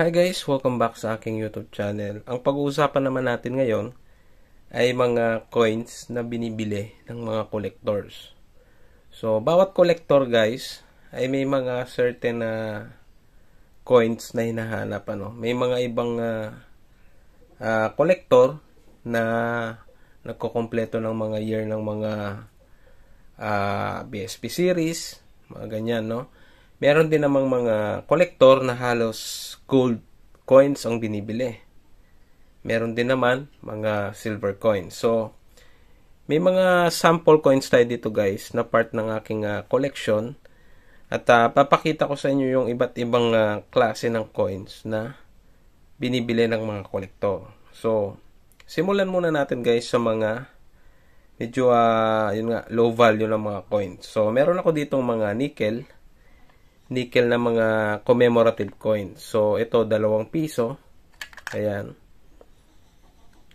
Hi guys! Welcome back sa aking YouTube channel. Ang pag-uusapan naman natin ngayon ay mga coins na binibili ng mga collectors. So, bawat collector guys ay may mga certain na coins na hinahanap. May mga ibang collector na nagkukompleto ng mga year ng mga BSP series, mga ganyan, no? Meron din namang mga collector na halos gold coins ang binibili. Meron din naman mga silver coins. So, may mga sample coins tayo dito guys na part ng aking collection. At papakita ko sa inyo yung iba't ibang klase ng coins na binibili ng mga collector. So, simulan muna natin guys sa mga medyo yun nga, low value ng mga coins. So, meron ako ditong mga nickel na mga commemorative coins. So, ito, 2 piso. Ayan.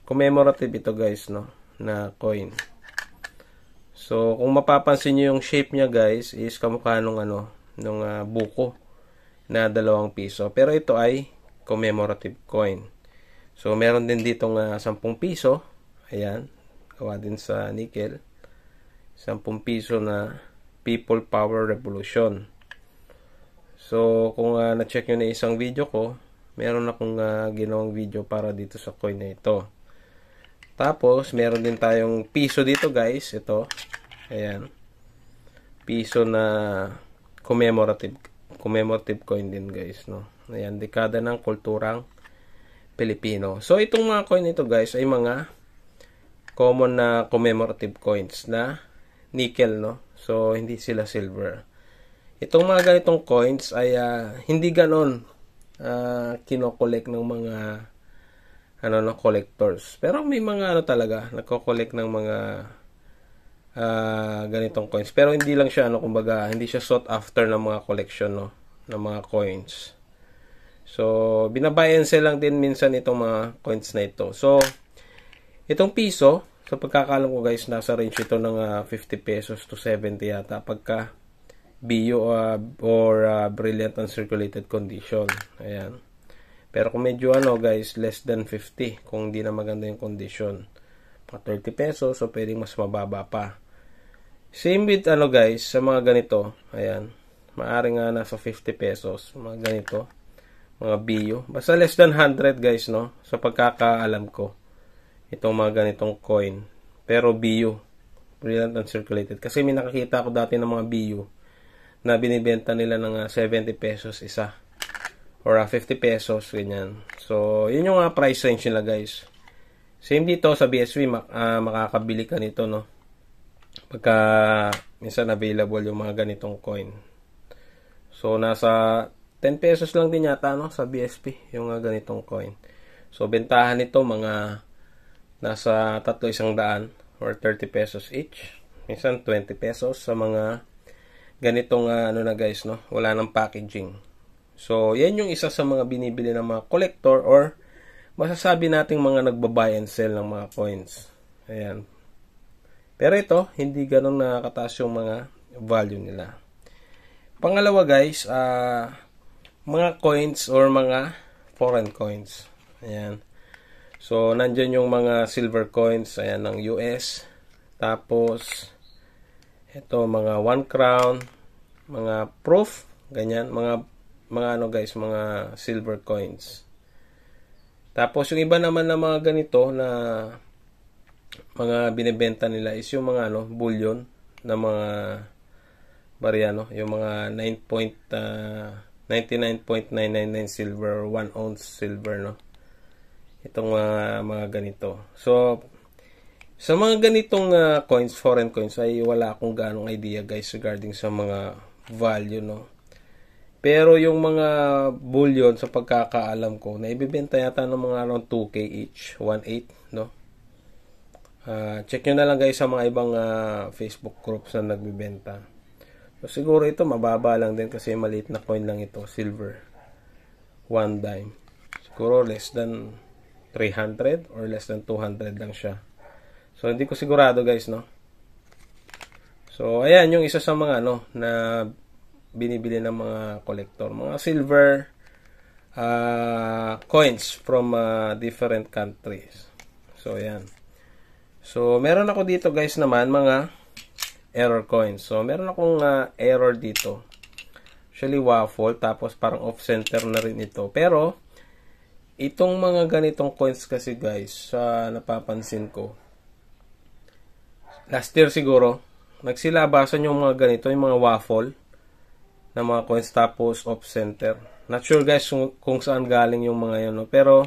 Commemorative ito guys, no? Na coin. So, kung mapapansin nyo yung shape niya guys, is kamukha nung buko na 2 piso. Pero ito ay commemorative coin. So, meron din ditong 10 piso. Ayan. Gawa din sa nickel. 10 piso na People Power Revolution. So, kung na-check nyo na isang video ko, meron akong ginawang video para dito sa coin na ito. Tapos, meron din tayong piso dito guys. Ito. Ayan. Piso na commemorative coin din guys, no? Ayan, dekada ng kulturang Pilipino. So, itong mga coin ito guys ay mga common na commemorative coins na nickel, no? So, hindi sila silver. Itong mga ganitong coins ay hindi ganon kino-collect ng mga collectors. Pero may mga talaga nagko-collect ng mga ganitong coins. Pero hindi lang siya kumbaga hindi siya sought after ng mga collection, no, ng mga coins. So, binabuy and sell lang din minsan itong mga coins na ito. So, itong piso, sa pagkakalam ko guys, nasa range ito ng 50 pesos to 70 yata pagka BU or brilliant uncirculated condition. Ayan. Pero kung medyo guys, less than 50 kung hindi na maganda yung condition. Mga 30 pesos, so pwedeng mas mababa pa. Same with guys, sa mga ganito. Ayan. Maaring nasa 50 pesos. Mga ganito. Mga BU. Basta less than 100 guys, no? Sa pagkakaalam ko. Itong mga ganitong coin. Pero BU. Brilliant uncirculated. Kasi may nakakita ako dati ng mga BU na binibenta nila ng 70 pesos isa or 50 pesos ganyan. So, yun yung price range nila guys. Same dito sa BSP, makakabili ka nito, no? Pagka minsan available yung mga ganitong coin. So, nasa 10 pesos lang din yata, no, sa BSP yung ganitong coin. So, bentahan nito mga nasa 300 or 30 pesos each. Minsan 20 pesos sa mga ganitong na guys, no, wala nang packaging. So, yan yung isa sa mga binibili ng mga collector or masasabi nating mga nagbabuy and sell ng mga coins. Ayan. Pero ito, hindi ganun nakakataas yung mga value nila. Pangalawa guys, mga coins or mga foreign coins. Ayan. So, nandyan yung mga silver coins, ayan, ng US. Tapos, ito, mga 1 crown, mga proof, ganyan, mga guys, mga silver coins. Tapos, yung iba naman na mga ganito na mga binibenta nila is yung mga bullion na mga barya, no? Yung mga 99.999 silver, 1 ounce silver, no? Itong mga ganito. So, sa mga ganitong coins, foreign coins, ay wala akong ganong idea guys regarding sa mga value, no. Pero yung mga bullion sa pagkakaalam ko, na ibibenta yata ng mga around 2K each, 1.8, no. Check nyo na lang guys sa mga ibang Facebook groups na nagbibenta. So, siguro ito mababa lang din kasi maliit na coin lang ito, silver. 1 dime. Siguro less than 300 or less than 200 lang siya. So, hindi ko sigurado guys, no. So, ayan yung isa sa mga na binibili ng mga collector. Mga silver coins from different countries. So, ayan. So, meron ako dito guys naman mga error coins. So, meron akong error dito. Actually, waffle. Tapos, parang off-center na rin ito. Pero, itong mga ganitong coins kasi guys, napapansin ko. Last year siguro, nagsilabasan yung mga ganito, yung mga waffle na mga coins tapos off-center. Not sure guys kung saan galing yung mga yun. No? Pero,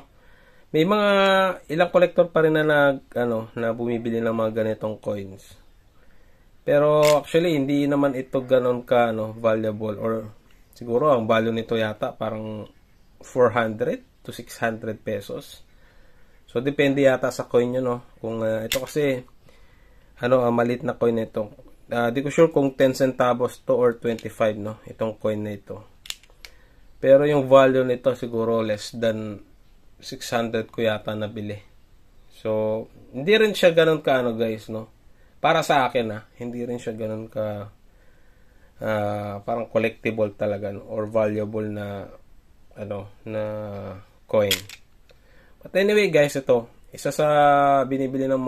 may mga ilang collector pa rin na na bumibili ng mga ganitong coins. Pero actually hindi naman ito ganoon ka valuable, or siguro ang value nito yata parang 400 to 600 pesos. So depende yata sa coin nyo, no. Kung ito kasi malit na coin nito. Di ko sure kung 10 centavos to or 25 no, itong coin na ito. Pero yung value nito siguro less than 600 ko yata nabili. So, hindi rin siya ganun ka guys, no? Para sa akin, hindi rin siya ganun ka parang collectible talaga, no? Or valuable na na coin. But anyway, guys, ito, isa sa binibili ng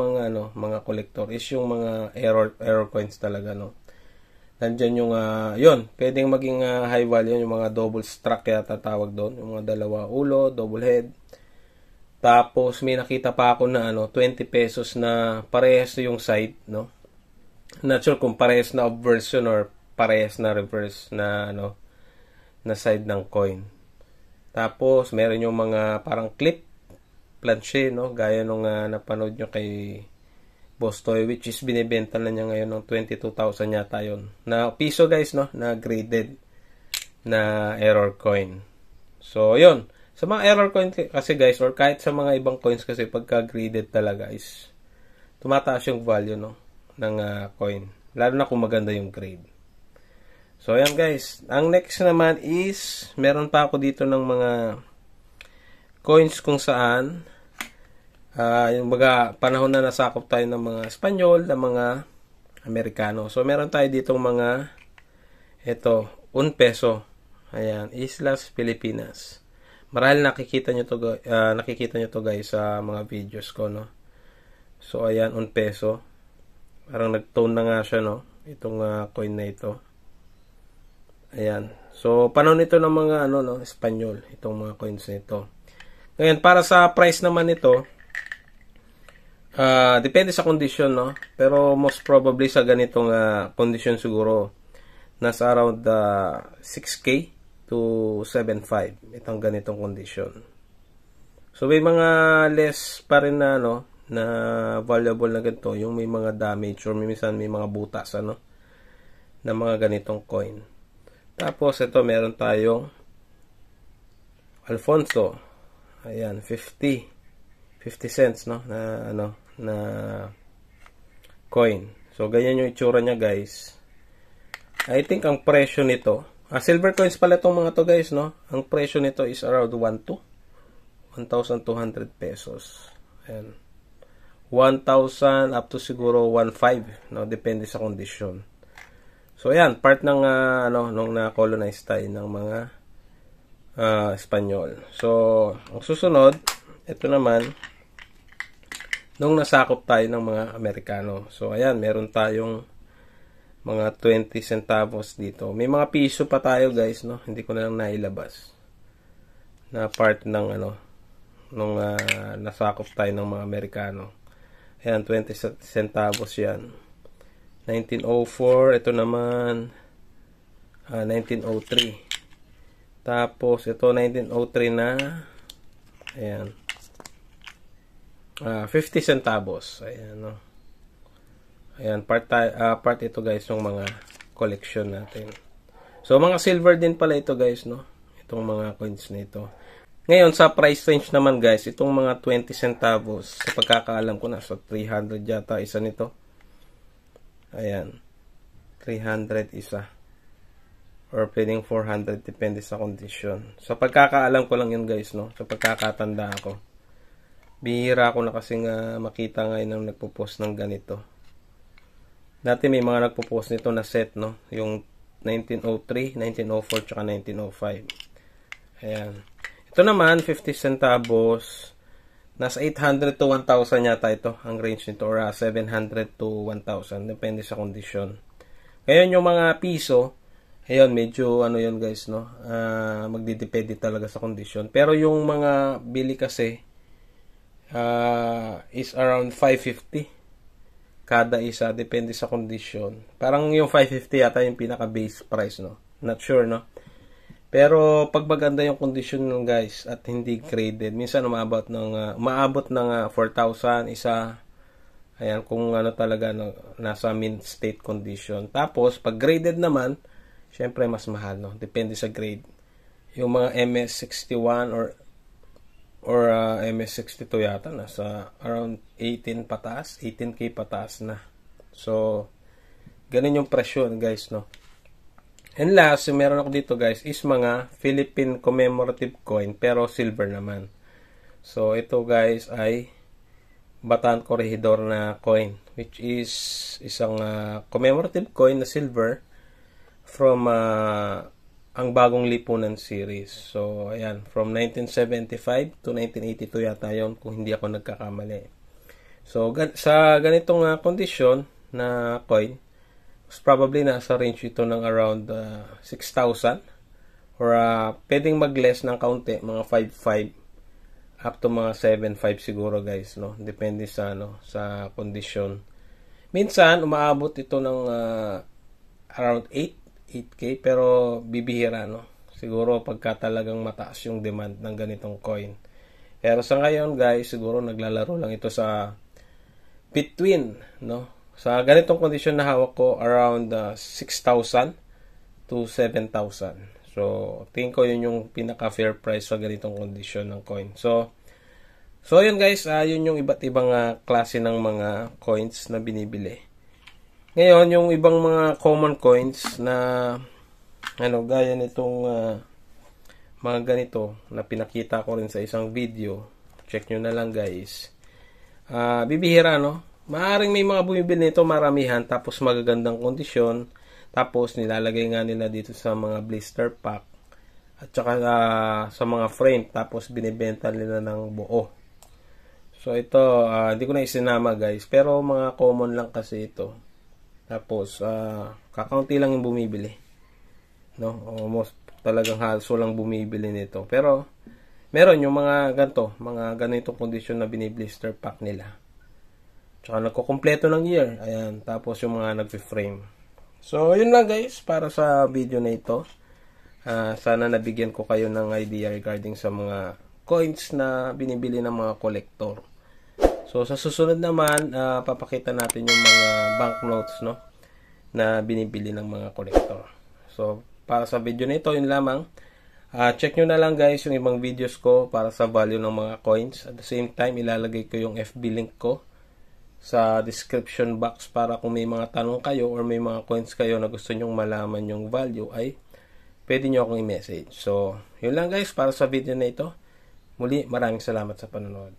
mga collector is yung mga error coins talaga, no? Nandiyan yung yun, pwedeng maging high value yung mga double struck yata tawag doon, yung mga dalawa ulo, double head. Tapos may nakita pa ako na 20 pesos na parehas yung side, no? Not sure kung parehas na version or parehas na reverse na na side ng coin. Tapos meron yung mga parang clip planche, no? Gaya nung napanood nyo kay Boss Toy, which is binibenta na niya ngayon ng 22,000 yata yun. Na piso guys, no? Na graded na error coin. So, yun. Sa mga error coin kasi guys, or kahit sa mga ibang coins kasi pagka graded talaga is tumataas yung value ng coin. Lalo na kung maganda yung grade. So ayan guys, ang next naman is meron pa ako dito ng mga coins kung saan yung mga panahon na nasakop tayo ng mga Espanyol, ng mga Amerikano. So meron tayo ditong mga 1 peso. Ayan, Islas Pilipinas. Marahil nakikita nyo to guys sa mga videos ko, no. So ayan, 1 peso. Parang nag-tone na nga siya, no, itong coin na ito. Ayan. So panahon nito ng mga Espanyol, itong mga coins nito. Ngayon, para sa price naman nito, depende sa condition, no. Pero most probably sa ganitong condition siguro nasa around 6K to 7.5 itong ganitong condition. So may mga less pa rin na na valuable na ganito, yung may mga damage or minsan may mga butas na mga ganitong coin. Tapos ito meron tayong Alfonso. Ayan, 50 cents na coin. So ganyan yung itsura niya guys. I think ang presyo nito, silver coins pala itong mga to guys, no? Ang presyo nito is around 1,200 pesos. Ayan. 1,000 up to siguro 1,500, no? Depende sa kondisyon. So, ayan. Part ng, nung na-colonize tayo ng mga Espanyol. So, ang susunod, ito naman, nung nasakop tayo ng mga Amerikano. So, ayan. Meron tayong mga 20 centavos dito. May mga piso pa tayo guys, no? Hindi ko na lang nailabas. Na part ng nung nasakop tayo ng mga Amerikano. Ayan, 20 centavos yan. 1904, ito naman 1903. Tapos ito 1903 na ayan. 50 centavos. Ayan, no. Ayan, part ito guys ng mga collection natin. So mga silver din pala ito guys, no. Itong mga coins na ito. Ngayon sa price range naman guys, itong mga 20 centavos, sa pagkakaalam ko nasa 300 yata isa nito. Ayan. 300 isa. Or pwedeng 400 depende sa kondisyon. Sa pagkakaalam ko lang yun guys, no. Sa pagkakatanda ko. Bihira ako na kasing makita ngayon nang nagpo-post ng ganito. Dati may mga nagpo-post nito na set, no? Yung 1903, 1904, tsaka 1905. Ayan. Ito naman, 50 centavos. Nasa 800 to 1,000 yata ito, ang range nito, or 700 to 1,000, depende sa kondisyon. Ngayon, yung mga piso, ayun, medyo ano yun guys, no? Magdidepende talaga sa kondisyon. Pero yung mga bili kasi, is around 550 kada isa, depende sa kondisyon. Parang yung 550 yata yung pinaka base price, no? Not sure, no? Pero pag maganda yung kondisyon ng guys at hindi graded, minsan umaabot ng 4,000 isa. Ayan, kung ano talaga, no, nasa mint state condition. Tapos pag graded naman, syempre mas mahal, no? Depende sa grade. Yung mga MS61 or MS62 yata, nasa around 18 pataas, 18K pataas na. So, ganun yung presyo guys, no? And last, yung meron ako dito guys is mga Philippine commemorative coin pero silver naman. So, ito guys ay Bataan Corregidor na coin, which is isang commemorative coin na silver from ang bagong lipunan series. So, ayan, from 1975 to 1982 yata yon kung hindi ako nagkakamali. So, sa ganitong kondisyon na coin, probably nasa range ito ng around 6,000 or pwedeng mag-less ng kaunti, mga 5,500 up to mga 7,500 siguro guys, no? Depende sa sa kondisyon. Minsan umaabot ito ng around 8K pero bibihira, no? Siguro pagka talagang mataas yung demand ng ganitong coin. Pero sa ngayon guys, siguro naglalaro lang ito sa between, no? Sa ganitong kondisyon na hawak ko, around 6,000 to 7,000. So, tingin ko yun yung pinaka-fair price sa ganitong kondisyon ng coin. So yun guys, yun yung iba't ibang klase ng mga coins na binibili. Ngayon, yung ibang mga common coins na gaya nitong mga ganito na pinakita ko rin sa isang video. Check nyo na lang guys. Bibihira, no? Maaring may mga bumibili nito maramihan tapos magagandang kondisyon, tapos nilalagay nga nila dito sa mga blister pack at saka sa mga frame, tapos binibenta nila ng buo. So ito, hindi ko na isinama guys, pero mga common lang kasi ito. Tapos kakaunti lang yung bumibili, no? Almost talagang halso lang bumibili nito. Pero meron yung mga ganitong kondisyon na biniblister pack nila. Tsaka nagkukumpleto ng year. Ayan. Tapos yung mga nagpi-frame. So, yun lang guys para sa video na ito. Sana nabigyan ko kayo ng idea regarding sa mga coins na binibili ng mga collector. So, sa susunod naman, papakita natin yung mga banknotes, no, na binibili ng mga collector. So, para sa video na ito, yun lamang. Check nyo na lang guys yung ibang videos ko para sa value ng mga coins. At the same time, ilalagay ko yung FB link ko sa description box para kung may mga tanong kayo or may mga coins kayo na gusto nyong malaman yung value, ay pwede nyo akong i-message. So, yun lang guys para sa video na ito. Muli, maraming salamat sa panonood.